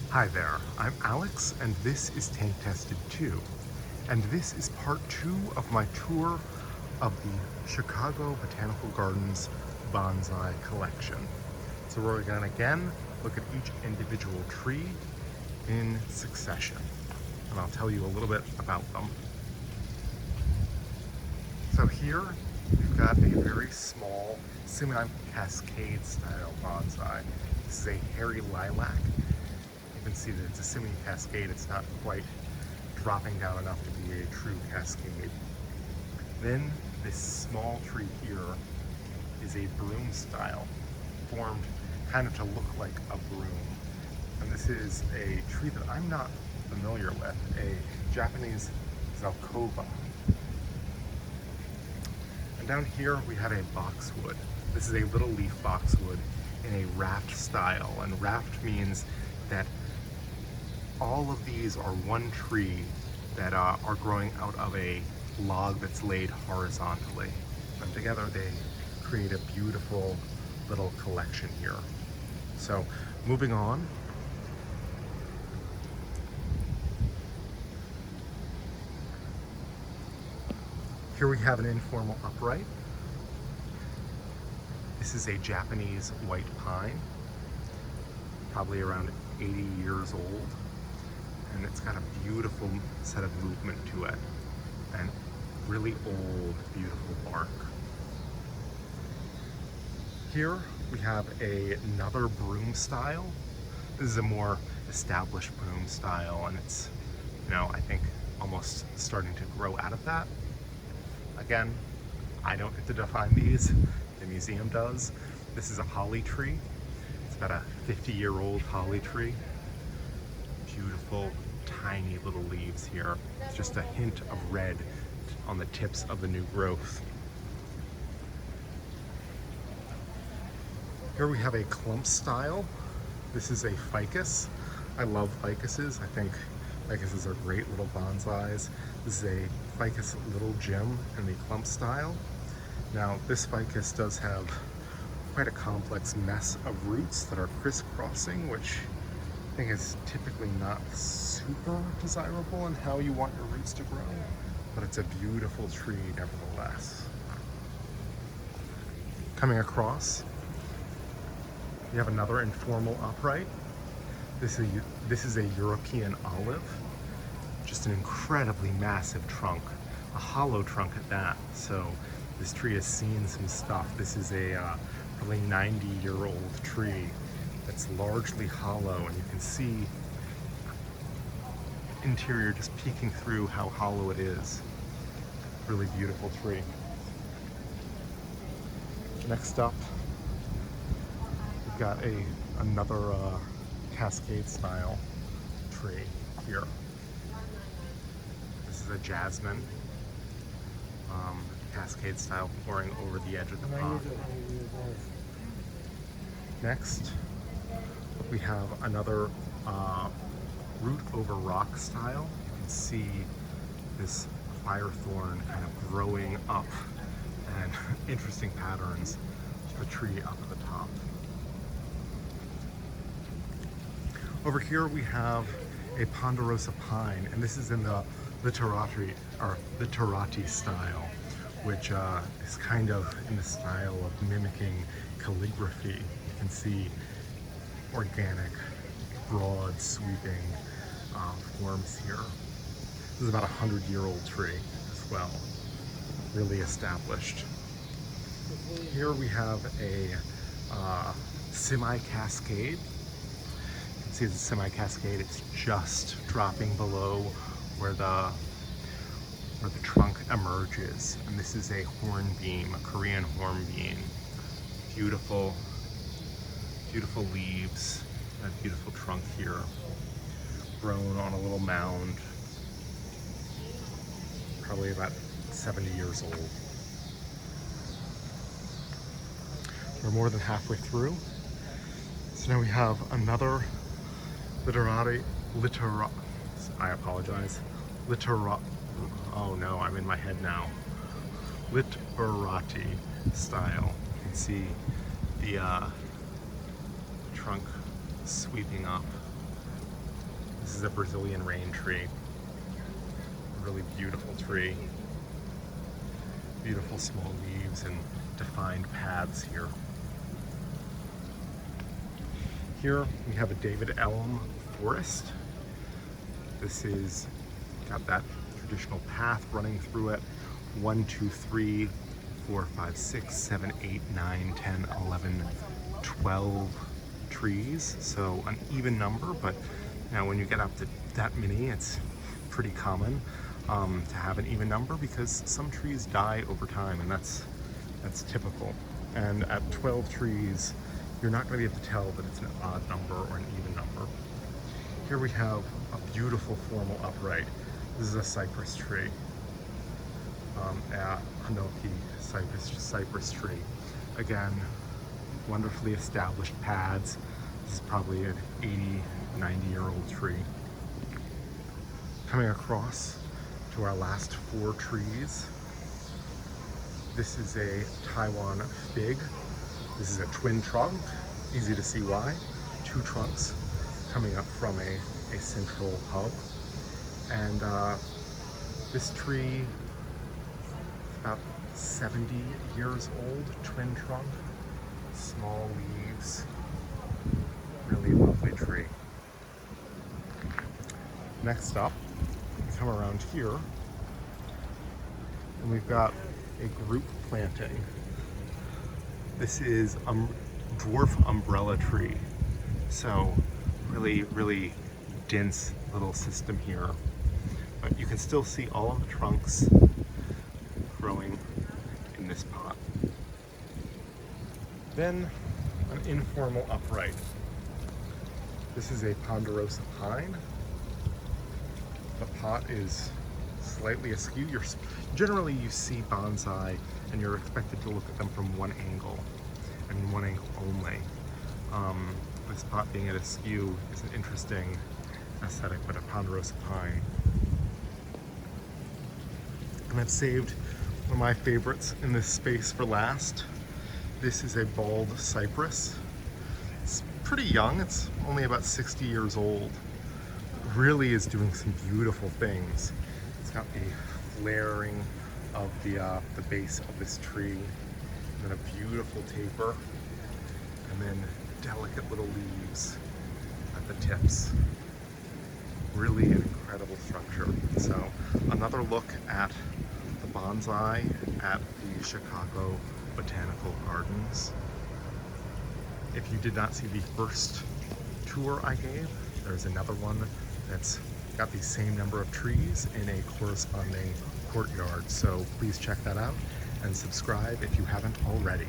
Hi there, I'm Alex and this is Tank Tested 2. And this is part 2 of my tour of the Chicago Botanical Gardens bonsai collection. So we're going to again look at each individual tree in succession. And I'll tell you a little bit about them. So here we've got a very small Semicascade style bonsai. This is a hairy lilac. You can see that it's a semi-cascade. It's not quite dropping down enough to be a true cascade. Then this small tree here is a broom style, formed kind of to look like a broom. And this is a tree that I'm not familiar with, a Japanese Zelkova. And down here we have a boxwood. This is a little leaf boxwood in a raft style, and raft means that all of these are one tree that are growing out of a log that's laid horizontally. And together they create a beautiful little collection here. So moving on. Here we have an Informal Upright. This is a Japanese white pine, probably around 80 years old. And it's got a beautiful set of movement to it and really old, beautiful bark. Here we have another broom style. This is a more established broom style, and it's, I think almost starting to grow out of that. Again, I don't get to define these, the museum does. This is a holly tree. It's about a 50-year-old holly tree. Beautiful, tiny little leaves here. Just a hint of red on the tips of the new growth. Here we have a clump style. This is a ficus. I love ficuses. I think ficuses are great little bonsais. This is a ficus little gem in the clump style. Now, this ficus does have quite a complex mess of roots that are crisscrossing, which I think is typically not super desirable in how you want your roots to grow, but it's a beautiful tree nevertheless. Coming across, we have another Informal Upright. This is a European olive, just an incredibly massive trunk, a hollow trunk at that. So this tree has seen some stuff. This is a probably 90-year-old tree. It's largely hollow, and you can see interior just peeking through how hollow it is. Really beautiful tree. Next up, we've got another cascade style tree here. This is a Jasmine, cascade style, pouring over the edge of the pot. Next, we have another root over rock style. You can see this fire thorn kind of growing up and interesting patterns to the tree up at the top. Over here we have a Ponderosa Pine, and this is in the literati style, which is kind of in the style of mimicking calligraphy. You can see organic, broad, sweeping forms here. This is about a 100-year-old tree as well, really established. Here we have a Semicascade. You can see the Semicascade. It's just dropping below where the trunk emerges, and this is a hornbeam, a Korean hornbeam. Beautiful, beautiful leaves, a beautiful trunk here, grown on a little mound, probably about 70 years old. We're more than halfway through. So now we have another oh no, I'm in my head now. Literati style. You can see the trunk sweeping up This is a Brazilian rain tree. A really beautiful tree. Beautiful small leaves and defined paths here. Here we have a David Elm Forest. This is got that traditional path running through it. 1, 2, 3, 4, 5, 6, 7, 8, 9, 10, 11, 12 trees. So an even number, but now when you get up to that many, it's pretty common to have an even number because some trees die over time, and that's typical. And at 12 trees, you're not going to be able to tell that it's an odd number or an even number. Here we have a beautiful formal upright. This is a cypress tree, a Hanoki Cypress tree. Again, wonderfully established paths. This is probably an 80, 90-year-old tree. Coming across to our last 4 trees. This is a Taiwan Fig. This is a twin trunk, easy to see why. 2 trunks coming up from a central hub. And this tree is about 70 years old, twin trunk, small leaves, really lovely tree. Next up, we come around here, and we've got a group planting. This is dwarf umbrella tree. So really dense little system here. But you can still see all of the trunks growing in this pot. Then an informal upright. This is a Ponderosa Pine. The pot is slightly askew. Generally you see bonsai and you're expected to look at them from one angle and one angle only. This pot being at askew is an interesting aesthetic, but a Ponderosa Pine. And I've saved one of my favorites in this space for last. This is a bald cypress. It's pretty young, it's only about 60 years old. It really is doing some beautiful things. It's got the flaring of the base of this tree, and then a beautiful taper, and then delicate little leaves at the tips. Really an incredible structure. So another look at the bonsai at the Chicago Botanical Gardens. If you did not see the first tour I gave, there's another one that's got the same number of trees in a corresponding courtyard. So please check that out and subscribe if you haven't already.